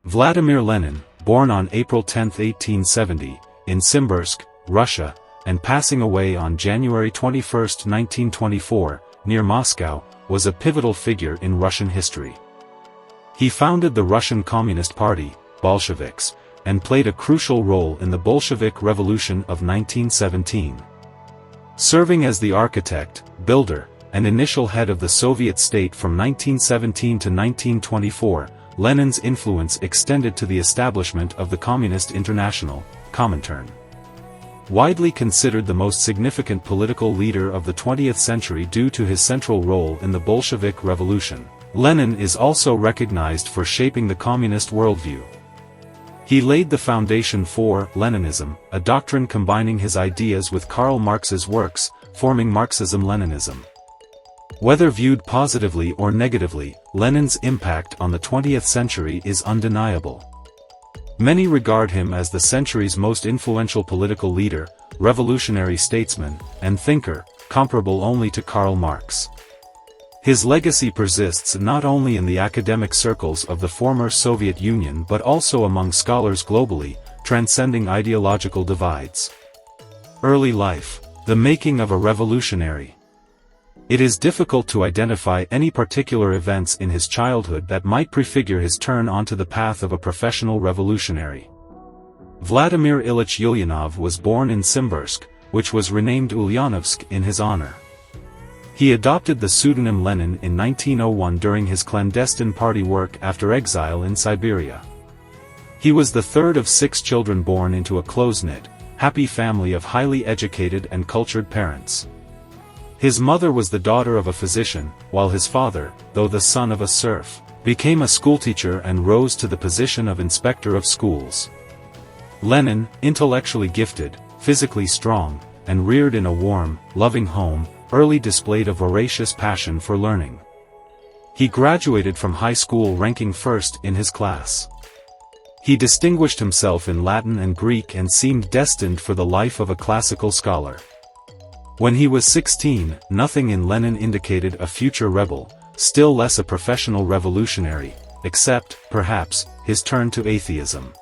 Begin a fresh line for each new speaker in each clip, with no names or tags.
Vladimir Lenin, born on April 10, 1870, in Simbirsk, Russia, and passing away on January 21, 1924, near Moscow, was a pivotal figure in Russian history. He founded the Russian Communist Party, Bolsheviks, and played a crucial role in the Bolshevik Revolution of 1917. Serving as the architect, builder, and initial head of the Soviet state from 1917 to 1924, Lenin's influence extended to the establishment of the Communist International, Comintern. Widely considered the most significant political leader of the 20th century due to his central role in the Bolshevik Revolution, Lenin is also recognized for shaping the communist worldview. He laid the foundation for Leninism, a doctrine combining his ideas with Karl Marx's works, forming Marxism-Leninism. Whether viewed positively or negatively, Lenin's impact on the 20th century is undeniable. Many regard him as the century's most influential political leader, revolutionary statesman, and thinker, comparable only to Karl Marx. His legacy persists not only in the academic circles of the former Soviet Union but also among scholars globally, transcending ideological divides. Early life: the making of a revolutionary. It is difficult to identify any particular events in his childhood that might prefigure his turn onto the path of a professional revolutionary. Vladimir Ilyich Ulyanov was born in Simbirsk, which was renamed Ulyanovsk in his honor. He adopted the pseudonym Lenin in 1901 during his clandestine party work after exile in Siberia. He was the third of 6 children born into a close-knit, happy family of highly educated and cultured parents. His mother was the daughter of a physician, while his father, though the son of a serf, became a schoolteacher and rose to the position of inspector of schools. Lenin, intellectually gifted, physically strong, and reared in a warm, loving home, early displayed a voracious passion for learning. He graduated from high school ranking first in his class. He distinguished himself in Latin and Greek and seemed destined for the life of a classical scholar. When he was 16, nothing in Lenin indicated a future rebel, still less a professional revolutionary, except, perhaps, his turn to atheism.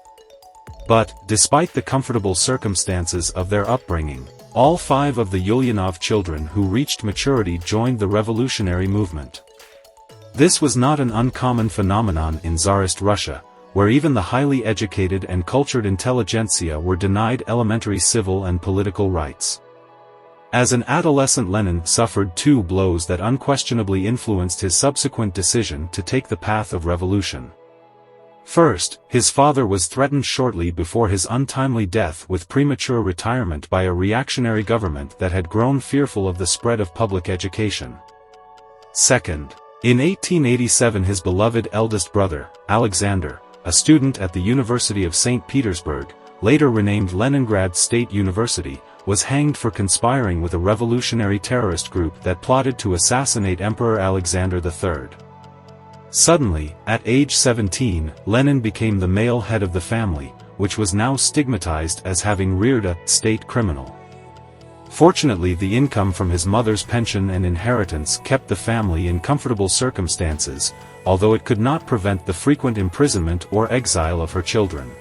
But, despite the comfortable circumstances of their upbringing, all 5 of the Ulyanov children who reached maturity joined the revolutionary movement. This was not an uncommon phenomenon in Tsarist Russia, where even the highly educated and cultured intelligentsia were denied elementary civil and political rights. As an adolescent, Lenin suffered 2 blows that unquestionably influenced his subsequent decision to take the path of revolution. First, his father was threatened shortly before his untimely death with premature retirement by a reactionary government that had grown fearful of the spread of public education. Second, in 1887 his beloved eldest brother, Alexander, a student at the University of St. Petersburg, later renamed Leningrad State University, was hanged for conspiring with a revolutionary terrorist group that plotted to assassinate Emperor Alexander III. Suddenly, at age 17, Lenin became the male head of the family, which was now stigmatized as having reared a state criminal. Fortunately, the income from his mother's pension and inheritance kept the family in comfortable circumstances, although it could not prevent the frequent imprisonment or exile of her children.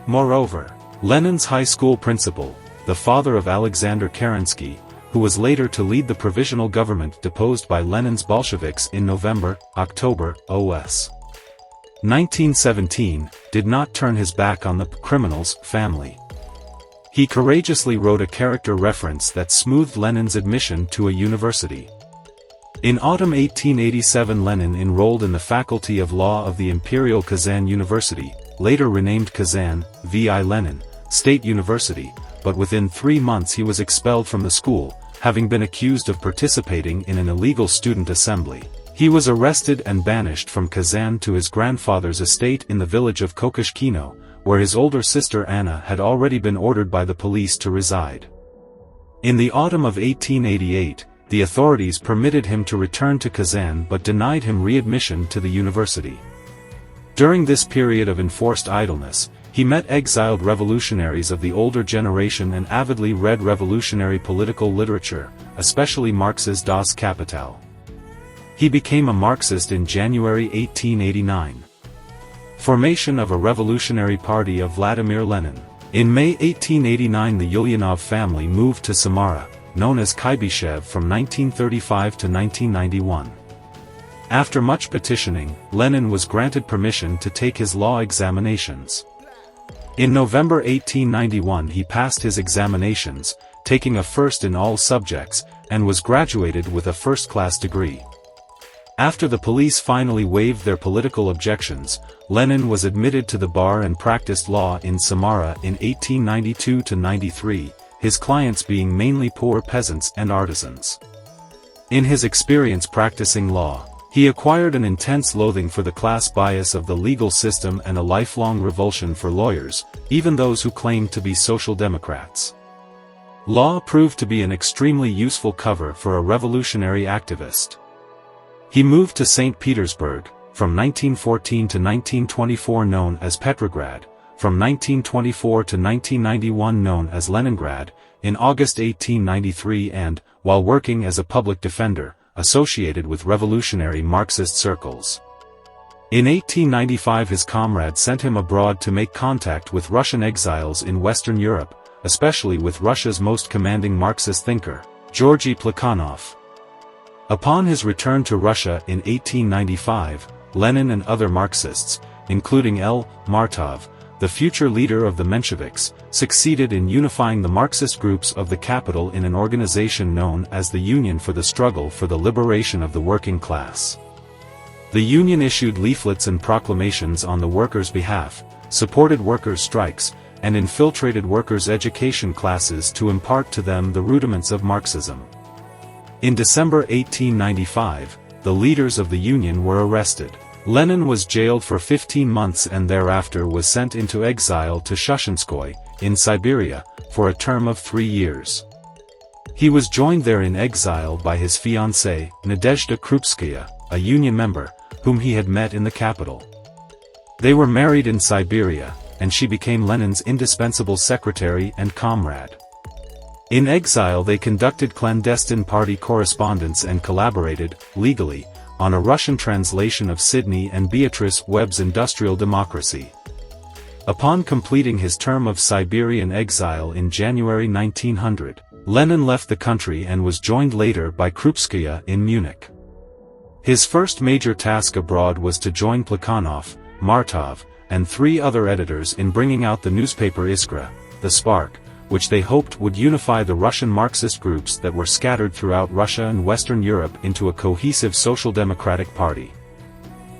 Moreover, Lenin's high school principal, the father of Alexander Kerensky, who was later to lead the provisional government deposed by Lenin's Bolsheviks in October 1917, did not turn his back on the criminal's family. He courageously wrote a character reference that smoothed Lenin's admission to a university. In autumn 1887, Lenin enrolled in the Faculty of Law of the Imperial Kazan University, later renamed Kazan, V.I. Lenin, State University, but within 3 months he was expelled from the school, having been accused of participating in an illegal student assembly. He was arrested and banished from Kazan to his grandfather's estate in the village of Kokoshkino, where his older sister Anna had already been ordered by the police to reside. In the autumn of 1888, the authorities permitted him to return to Kazan but denied him readmission to the university. During this period of enforced idleness, he met exiled revolutionaries of the older generation and avidly read revolutionary political literature, especially Marx's Das Kapital. He became a Marxist in January 1889. Formation of a revolutionary party of Vladimir Lenin. In May 1889 the Ulyanov family moved to Samara, known as Kuybyshev, from 1935 to 1991. After much petitioning, Lenin was granted permission to take his law examinations. In November 1891 he passed his examinations, taking a first in all subjects, and was graduated with a first-class degree. After the police finally waived their political objections, Lenin was admitted to the bar and practiced law in Samara in 1892–93, his clients being mainly poor peasants and artisans. In his experience practicing law, he acquired an intense loathing for the class bias of the legal system and a lifelong revulsion for lawyers, even those who claimed to be social democrats. Law proved to be an extremely useful cover for a revolutionary activist. He moved to St. Petersburg, from 1914 to 1924 known as Petrograd, from 1924 to 1991 known as Leningrad, in August 1893 and, while working as a public defender, associated with revolutionary Marxist circles. In 1895 his comrades sent him abroad to make contact with Russian exiles in Western Europe, especially with Russia's most commanding Marxist thinker, Georgy Plekhanov. Upon his return to Russia in 1895, Lenin and other Marxists, including L. Martov, the future leader of the Mensheviks, succeeded in unifying the Marxist groups of the capital in an organization known as the Union for the Struggle for the Liberation of the Working Class. The Union issued leaflets and proclamations on the workers' behalf, supported workers' strikes, and infiltrated workers' education classes to impart to them the rudiments of Marxism. In December 1895, the leaders of the Union were arrested. Lenin was jailed for 15 months and thereafter was sent into exile to Shushenskoye, in Siberia, for a term of 3 years. He was joined there in exile by his fiancée, Nadezhda Krupskaya, a Union member, whom he had met in the capital. They were married in Siberia, and she became Lenin's indispensable secretary and comrade. In exile they conducted clandestine party correspondence and collaborated, legally, on a Russian translation of Sidney and Beatrice Webb's Industrial Democracy. Upon completing his term of Siberian exile in January 1900, Lenin left the country and was joined later by Krupskaya in Munich. His first major task abroad was to join Plekhanov, Martov, and 3 other editors in bringing out the newspaper Iskra, the Spark, which they hoped would unify the Russian Marxist groups that were scattered throughout Russia and Western Europe into a cohesive social democratic party.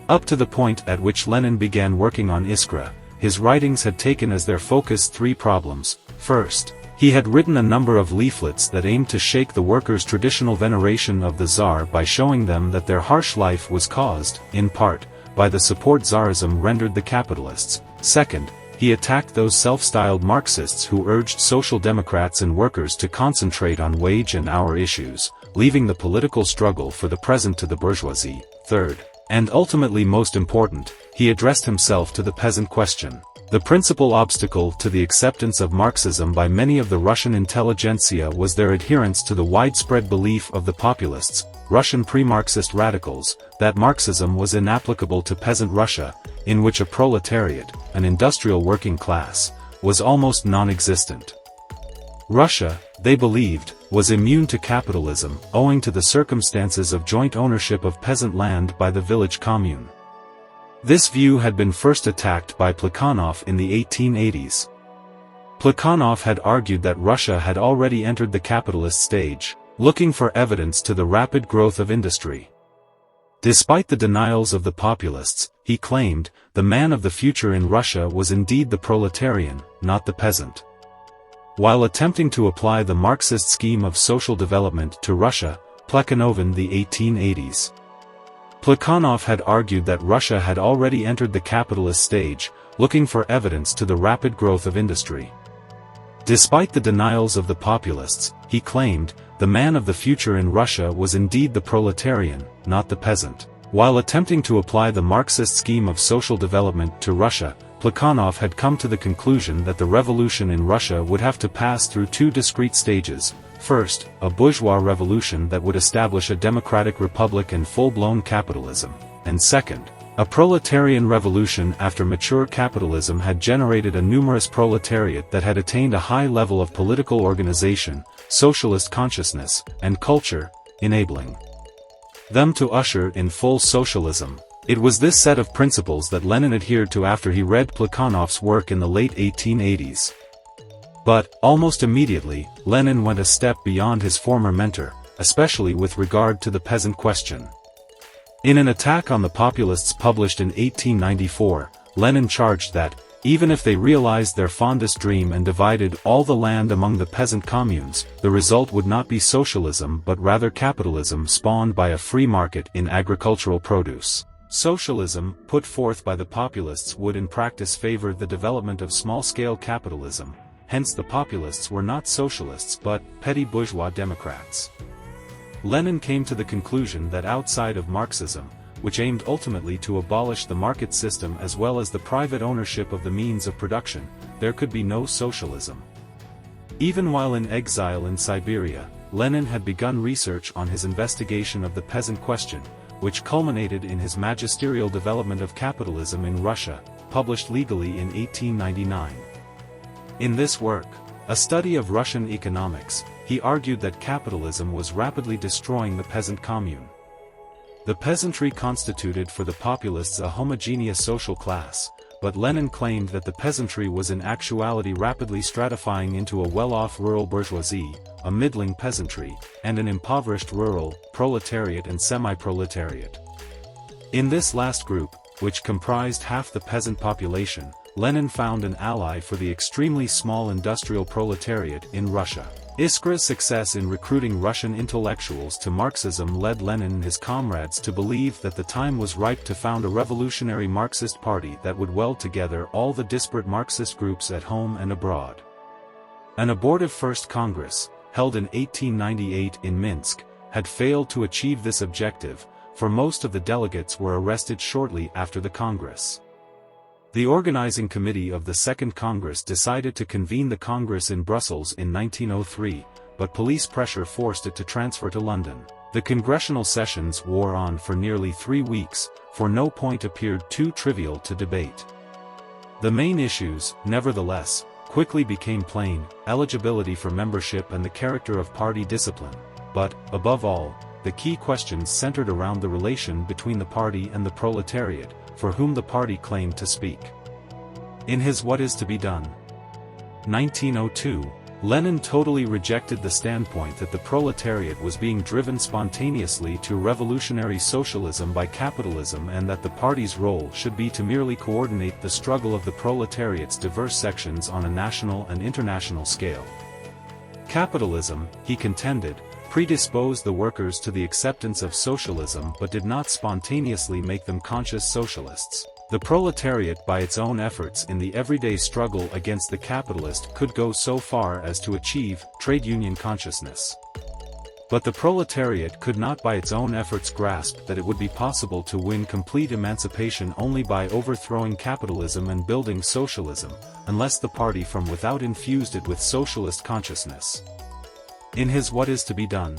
Up to the point at which Lenin began working on Iskra, his writings had taken as their focus 3 problems. First, he had written a number of leaflets that aimed to shake the workers' traditional veneration of the Tsar by showing them that their harsh life was caused, in part, by the support Tsarism rendered the capitalists. Second, he attacked those self-styled Marxists who urged social democrats and workers to concentrate on wage and hour issues, leaving the political struggle for the present to the bourgeoisie. Third, and ultimately most important, he addressed himself to the peasant question. The principal obstacle to the acceptance of Marxism by many of the Russian intelligentsia was their adherence to the widespread belief of the populists, Russian pre-Marxist radicals, that Marxism was inapplicable to peasant Russia, in which a proletariat, an industrial working class, was almost non-existent. Russia, they believed, was immune to capitalism, owing to the circumstances of joint ownership of peasant land by the village commune. This view had been first attacked by Plekhanov in the 1880s. Plekhanov had argued that Russia had already entered the capitalist stage, looking for evidence to the rapid growth of industry. Despite the denials of the populists, he claimed, the man of the future in Russia was indeed the proletarian, not the peasant. While attempting to apply the Marxist scheme of social development to Russia, Plekhanov in the 1880s. Plekhanov had argued that Russia had already entered the capitalist stage, looking for evidence to the rapid growth of industry. Despite the denials of the populists, he claimed, the man of the future in Russia was indeed the proletarian, not the peasant. While attempting to apply the Marxist scheme of social development to Russia, Plekhanov had come to the conclusion that the revolution in Russia would have to pass through 2 discrete stages. First, a bourgeois revolution that would establish a democratic republic and full-blown capitalism, and second, A proletarian revolution after mature capitalism had generated a numerous proletariat that had attained a high level of political organization, socialist consciousness, and culture, enabling them to usher in full socialism. It was this set of principles that Lenin adhered to after he read Plekhanov's work in the late 1880s. But, almost immediately, Lenin went a step beyond his former mentor, especially with regard to the peasant question. In an attack on the populists published in 1894, Lenin charged that, even if they realized their fondest dream and divided all the land among the peasant communes, the result would not be socialism but rather capitalism spawned by a free market in agricultural produce. Socialism, put forth by the populists, would in practice favor the development of small-scale capitalism, hence the populists were not socialists but petty bourgeois democrats. Lenin came to the conclusion that outside of Marxism, which aimed ultimately to abolish the market system as well as the private ownership of the means of production, there could be no socialism. Even while in exile in Siberia, Lenin had begun research on his investigation of the peasant question, which culminated in his magisterial development of capitalism in Russia, published legally in 1899. In this work, a study of Russian economics, he argued that capitalism was rapidly destroying the peasant commune. The peasantry constituted for the populists a homogeneous social class, but Lenin claimed that the peasantry was in actuality rapidly stratifying into a well-off rural bourgeoisie, a middling peasantry, and an impoverished rural, proletariat and semi-proletariat. In this last group, which comprised half the peasant population, Lenin found an ally for the extremely small industrial proletariat in Russia. Iskra's success in recruiting Russian intellectuals to Marxism led Lenin and his comrades to believe that the time was ripe to found a revolutionary Marxist party that would weld together all the disparate Marxist groups at home and abroad. An abortive First Congress, held in 1898 in Minsk, had failed to achieve this objective, for most of the delegates were arrested shortly after the Congress. The organizing committee of the Second Congress decided to convene the Congress in Brussels in 1903, but police pressure forced it to transfer to London. The congressional sessions wore on for nearly 3 weeks, for no point appeared too trivial to debate. The main issues, nevertheless, quickly became plain: eligibility for membership and the character of party discipline, but, above all, the key questions centered around the relation between the party and the proletariat, for whom the party claimed to speak. In his What Is to Be Done? 1902, Lenin totally rejected the standpoint that the proletariat was being driven spontaneously to revolutionary socialism by capitalism and that the party's role should be to merely coordinate the struggle of the proletariat's diverse sections on a national and international scale. Capitalism, he contended, predisposed the workers to the acceptance of socialism but did not spontaneously make them conscious socialists. The proletariat by its own efforts in the everyday struggle against the capitalist could go so far as to achieve trade union consciousness. But the proletariat could not by its own efforts grasp that it would be possible to win complete emancipation only by overthrowing capitalism and building socialism, unless the party from without infused it with socialist consciousness. In his What Is to Be Done?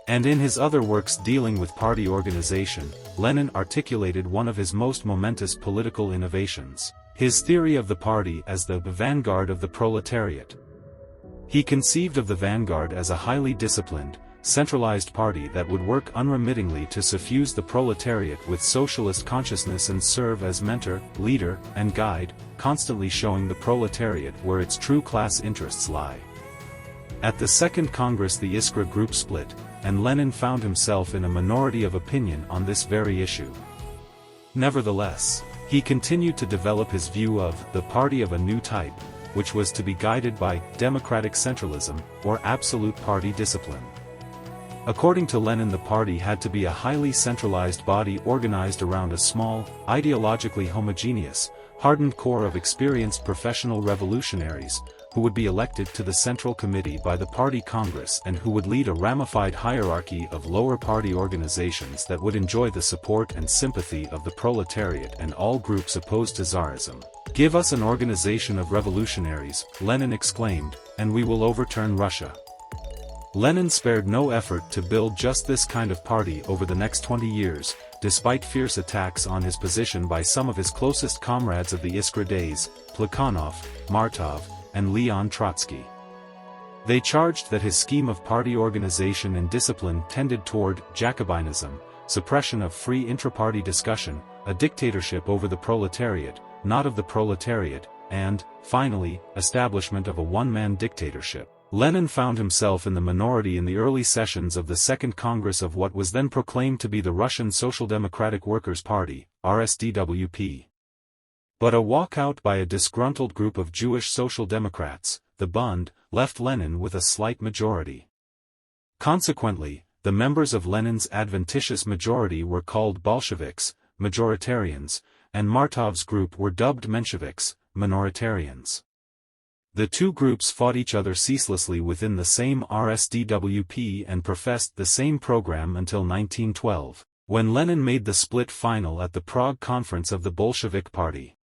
And in his other works dealing with party organization, Lenin articulated one of his most momentous political innovations: his theory of the party as the vanguard of the proletariat. He conceived of the vanguard as a highly disciplined, centralized party that would work unremittingly to suffuse the proletariat with socialist consciousness and serve as mentor, leader, and guide, constantly showing the proletariat where its true class interests lie. At the Second Congress the Iskra group split, and Lenin found himself in a minority of opinion on this very issue. Nevertheless, he continued to develop his view of the party of a new type, which was to be guided by democratic centralism, or absolute party discipline. According to Lenin, the party had to be a highly centralized body organized around a small, ideologically homogeneous, hardened core of experienced professional revolutionaries, who would be elected to the Central Committee by the Party Congress and who would lead a ramified hierarchy of lower party organizations that would enjoy the support and sympathy of the proletariat and all groups opposed to Tsarism. "Give us an organization of revolutionaries," Lenin exclaimed, "and we will overturn Russia." Lenin spared no effort to build just this kind of party over the next 20 years, despite fierce attacks on his position by some of his closest comrades of the Iskra days, Plekhanov, Martov, and Leon Trotsky. They charged that his scheme of party organization and discipline tended toward Jacobinism, suppression of free intra-party discussion, a dictatorship over the proletariat, not of the proletariat, and, finally, establishment of a one-man dictatorship. Lenin found himself in the minority in the early sessions of the Second Congress of what was then proclaimed to be the Russian Social Democratic Workers' Party, RSDWP. But a walkout by a disgruntled group of Jewish Social Democrats, the Bund, left Lenin with a slight majority. Consequently, the members of Lenin's adventitious majority were called Bolsheviks, majoritarians, and Martov's group were dubbed Mensheviks, minoritarians. The two groups fought each other ceaselessly within the same RSDWP and professed the same program until 1912, when Lenin made the split final at the Prague Conference of the Bolshevik Party.